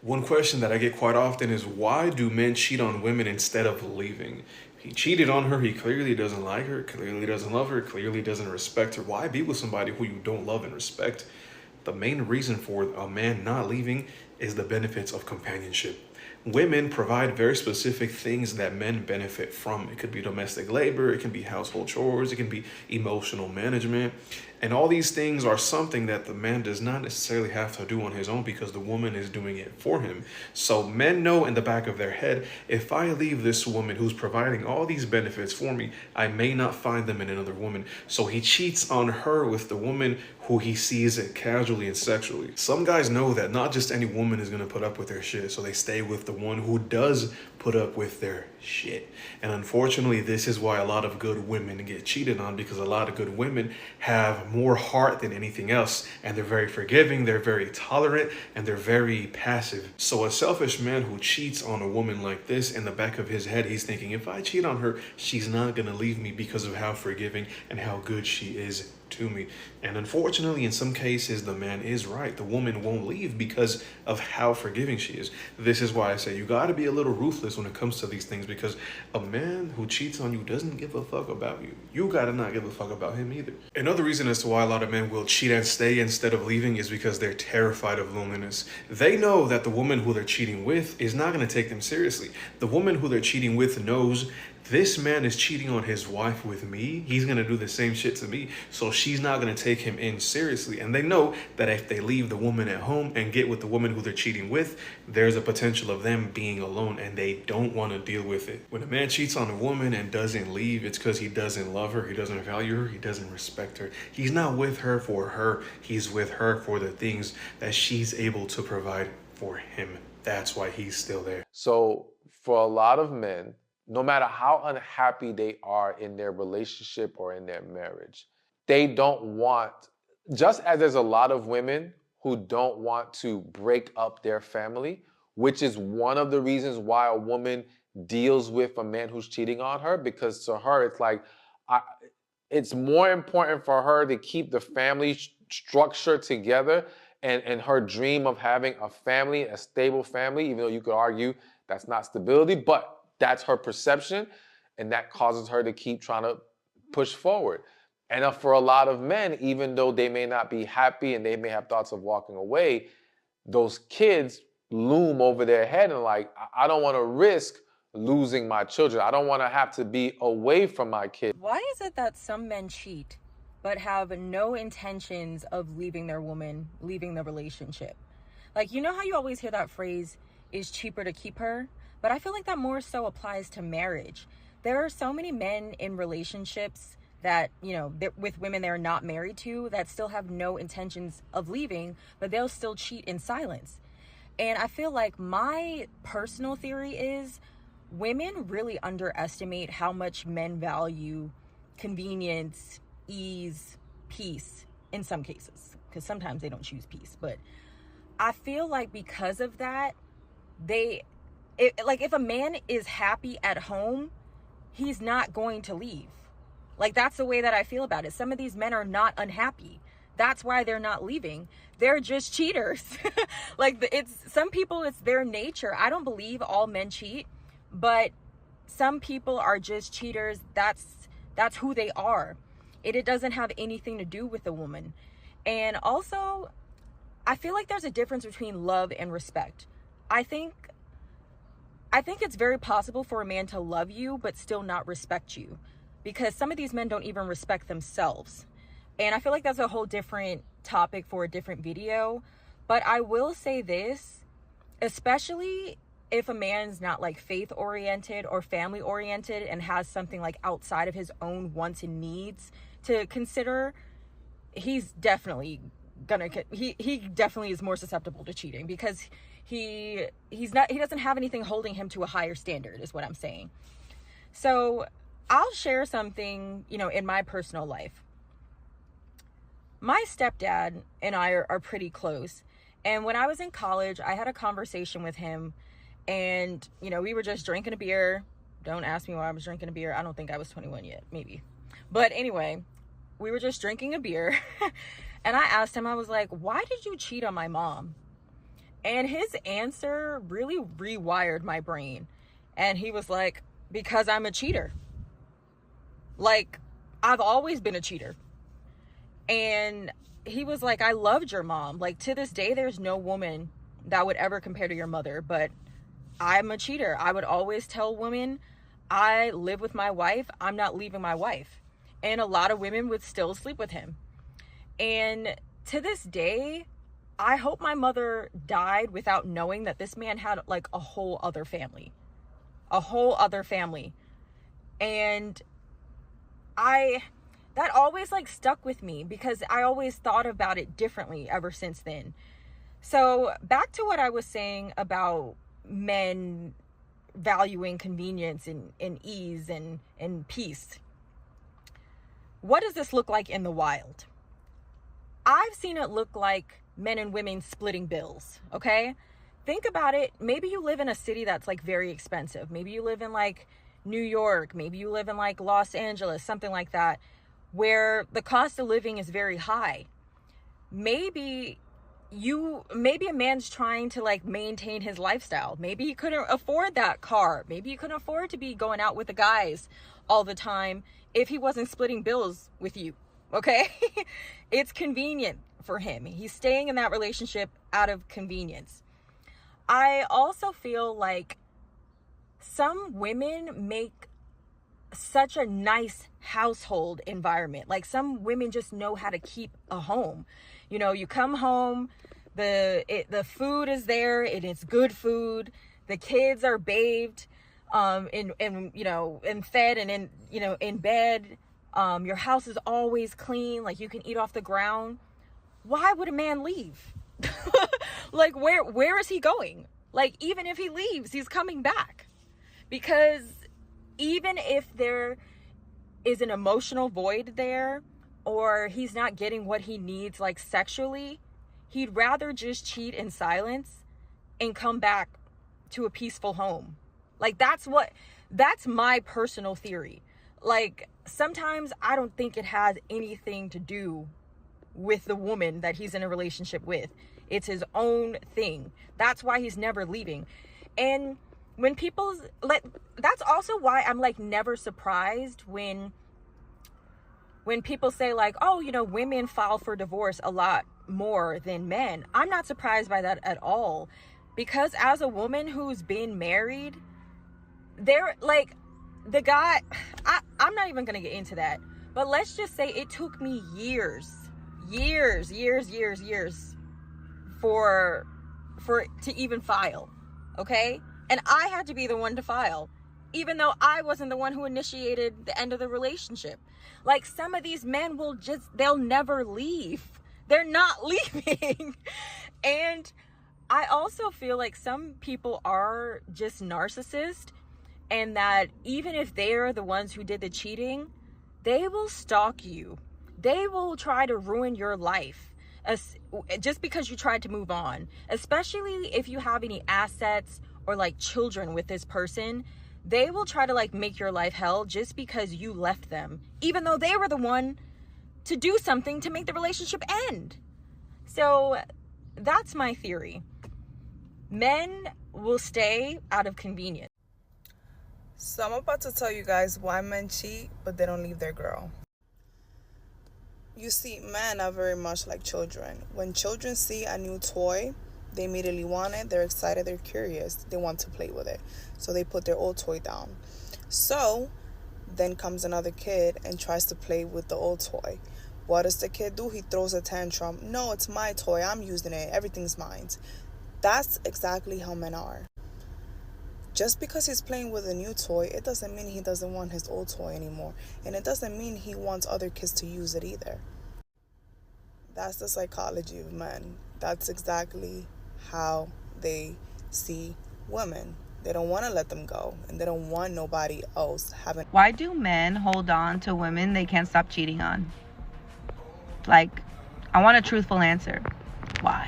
One question that I get quite often is, why do men cheat on women instead of leaving? He cheated on her. He clearly doesn't like her, clearly doesn't love her, clearly doesn't respect her. Why be with somebody who you don't love and respect? The main reason for a man not leaving is the benefits of companionship. Women provide very specific things that men benefit from. It could be domestic labor, it can be household chores, it can be emotional management. And all these things are something that the man does not necessarily have to do on his own because the woman is doing it for him. So men know in the back of their head, if I leave this woman who's providing all these benefits for me, I may not find them in another woman. So he cheats on her with the woman who he sees it casually and sexually. Some guys know that not just any woman is going to put up with their shit, so they stay with the one who does put up with their shit. And unfortunately, this is why a lot of good women get cheated on, because a lot of good women have more heart than anything else, and they're very forgiving, they're very tolerant, and they're very passive. So a selfish man who cheats on a woman like this, in the back of his head, he's thinking, if I cheat on her, she's not gonna leave me because of how forgiving and how good she is to me. And unfortunately, in some cases, the man is right. The woman won't leave because of how forgiving she is. This is why I say you gotta be a little ruthless when it comes to these things, because a man who cheats on you doesn't give a fuck about you. You gotta not give a fuck about him either. Another reason as to why a lot of men will cheat and stay instead of leaving is because they're terrified of loneliness. They know that the woman who they're cheating with is not gonna take them seriously. The woman who they're cheating with knows this man is cheating on his wife with me. He's going to do the same shit to me. So she's not going to take him in seriously. And they know that if they leave the woman at home and get with the woman who they're cheating with, there's a potential of them being alone, and they don't want to deal with it. When a man cheats on a woman and doesn't leave, it's because he doesn't love her. He doesn't value her. He doesn't respect her. He's not with her for her. He's with her for the things that she's able to provide for him. That's why he's still there. So for a lot of men, no matter how unhappy they are in their relationship or in their marriage, they don't want, just as there's a lot of women who don't want to break up their family, which is one of the reasons why a woman deals with a man who's cheating on her, because to her, it's like, it's more important for her to keep the family structure together and her dream of having a family, a stable family, even though you could argue that's not stability, but that's her perception, and that causes her to keep trying to push forward. And for a lot of men, even though they may not be happy and they may have thoughts of walking away, those kids loom over their head and like, I don't want to risk losing my children. I don't want to have to be away from my kids. Why is it that some men cheat but have no intentions of leaving their woman, leaving the relationship? Like, you know how you always hear that phrase, is cheaper to keep her? But I feel like that more so applies to marriage. There are so many men in relationships that, you know, with women they're not married to, that still have no intentions of leaving, but they'll still cheat in silence. And I feel like my personal theory is women really underestimate how much men value convenience, ease, peace in some cases, because sometimes they don't choose peace. But I feel like because of that, like if a man is happy at home, he's not going to leave. Like, that's the way that I feel about it. Some of these men are not unhappy. That's why they're not leaving. They're just cheaters. Like, some people, it's their nature. I don't believe all men cheat, but some people are just cheaters. That's who they are. It doesn't have anything to do with a woman. And also, I feel like there's a difference between love and respect. I think it's very possible for a man to love you but still not respect you, because some of these men don't even respect themselves. And I feel like that's a whole different topic for a different video. But I will say this, especially if a man's not like faith oriented or family oriented and has something like outside of his own wants and needs to consider, he's definitely he definitely is more susceptible to cheating, because he doesn't have anything holding him to a higher standard, is what I'm saying. So I'll share something, you know, in my personal life. My stepdad and I are pretty close. And when I was in college, I had a conversation with him, and, you know, we were just drinking a beer. Don't ask me why I was drinking a beer. I don't think I was 21 yet, maybe. But anyway, we were just drinking a beer. And I asked him, I was like, why did you cheat on my mom? And his answer really rewired my brain. And he was like, because I'm a cheater. Like, I've always been a cheater. And he was like, I loved your mom. Like, to this day, there's no woman that would ever compare to your mother, but I'm a cheater. I would always tell women, I live with my wife. I'm not leaving my wife. And a lot of women would still sleep with him. And to this day, I hope my mother died without knowing that this man had like a whole other family. And that always like stuck with me because I always thought about it differently ever since then. So back to what I was saying about men valuing convenience and ease and peace. What does this look like in the wild? I've seen it look like men and women splitting bills, okay? Think about it. Maybe you live in a city that's like very expensive. Maybe you live in like New York. Maybe you live in like Los Angeles, something like that, where the cost of living is very high. Maybe a man's trying to like maintain his lifestyle. Maybe he couldn't afford that car. Maybe he couldn't afford to be going out with the guys all the time if he wasn't splitting bills with you, okay? It's convenient for him. He's staying in that relationship out of convenience. I also feel like some women make such a nice household environment. Like some women just know how to keep a home. You know, you come home, the food is there, it is good food, the kids are bathed, and fed and in bed. Your house is always clean, like you can eat off the ground. Why would a man leave? Like where is he going? Like even if he leaves, he's coming back. Because even if there is an emotional void there, or he's not getting what he needs like sexually, he'd rather just cheat in silence and come back to a peaceful home. Like that's my personal theory. Like sometimes I don't think it has anything to do with the woman that he's in a relationship with. It's his own thing. That's why he's never leaving. And when people like, that's also why I'm like never surprised when people say like, oh, women file for divorce a lot more than men. I'm not surprised by that at all, because as a woman who's been married, they're like the guy, I'm not even gonna get into that, but let's just say it took me years for to even file, okay? And I had to be the one to file, even though I wasn't the one who initiated the end of the relationship. Like some of these men they'll never leave. They're not leaving. And I also feel like some people are just narcissists, and that even if they're the ones who did the cheating, they will stalk you. They will try to ruin your life just because you tried to move on, especially if you have any assets or like children with this person. They will try to like make your life hell just because you left them, even though they were the one to do something to make the relationship end. So that's my theory. Men will stay out of convenience. So I'm about to tell you guys why men cheat, but they don't leave their girl. You see, men are very much like children. When children see a new toy, they immediately want it, they're excited, they're curious, they want to play with it. So they put their old toy down. So then comes another kid and tries to play with the old toy. What does the kid do? He throws a tantrum. No, it's my toy, I'm using it, everything's mine. That's exactly how men are. Just because he's playing with a new toy, it doesn't mean he doesn't want his old toy anymore. And it doesn't mean he wants other kids to use it either. That's the psychology of men. That's exactly how they see women. They don't want to let them go, and they don't want nobody else having. Why do men hold on to women they can't stop cheating on? Like, I want a truthful answer. Why?